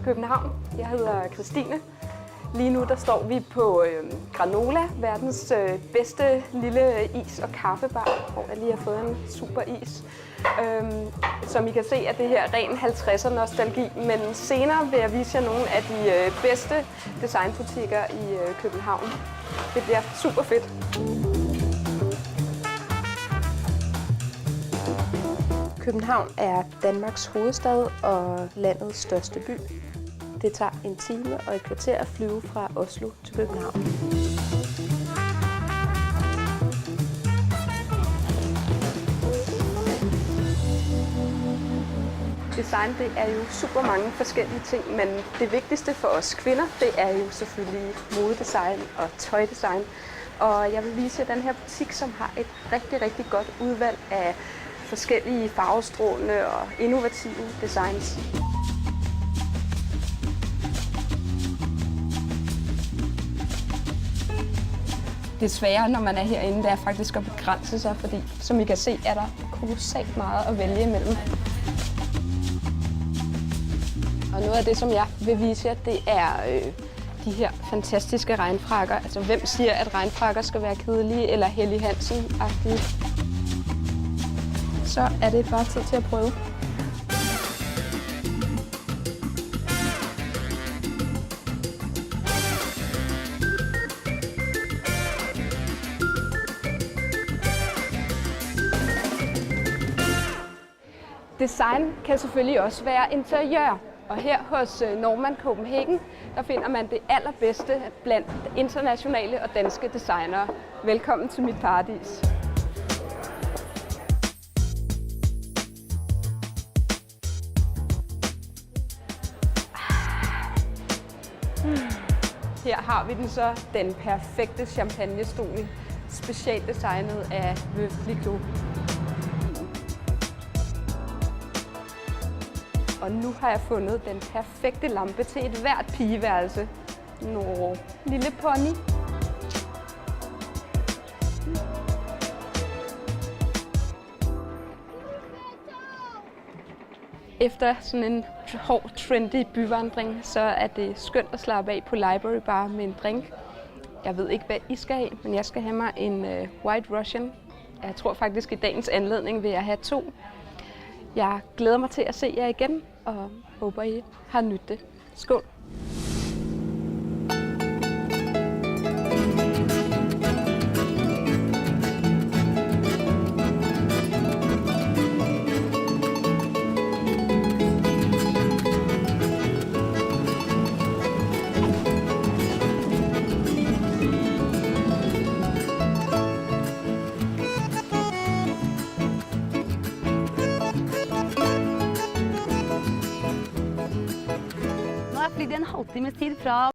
til København. Jeg hedder Christine. Lige nu der står vi på Granola, verdens bedste lille is- og kaffebar, hvor jeg lige har fået en super is. Som I kan se er det her ren 50'er nostalgi, men senere vil jeg vise jer nogle af de bedste designbutikker i København. Det bliver super fedt. København er Danmarks hovedstad og landets største by. Det tager en time og et kvarter at flyve fra Oslo til København. Design det er jo super mange forskellige ting, men det vigtigste for os kvinder, det er jo selvfølgelig modedesign og tøjdesign. Og jeg vil vise jer den her butik, som har et rigtig godt udvalg af forskellige farvestrålende og innovative designs. Det svære, når man er herinde, det er faktisk at begrænse sig, fordi som I kan se, er der kolossalt meget at vælge imellem. Og noget af det, som jeg vil vise jer, det er de her fantastiske regnfrakker. Altså, hvem siger, at regnfrakker skal være kedelige eller Helly Hansen-agtige? Så er det bare tid til at prøve. Design kan selvfølgelig også være interiør. Og her hos Norman Copenhagen, der finder man det allerbedste blandt internationale og danske designere. Velkommen til mit paradis. Her har vi den så, den perfekte champagnestol, specielt designet af Veuve Clicquot. Og nu har jeg fundet den perfekte lampe til et hvert pigeværelse. Nå, lille pony. Efter sådan en hård, trendy byvandring, så er det skønt at slappe af på Library Bar med en drink. Jeg ved ikke, hvad I skal have, men jeg skal have mig en White Russian. Jeg tror faktisk, i dagens anledning vil jeg have 2. Jeg glæder mig til at se jer igen, og håber, I har nydt det. Skål! Nå har jeg flydd i en halvtimes tid fra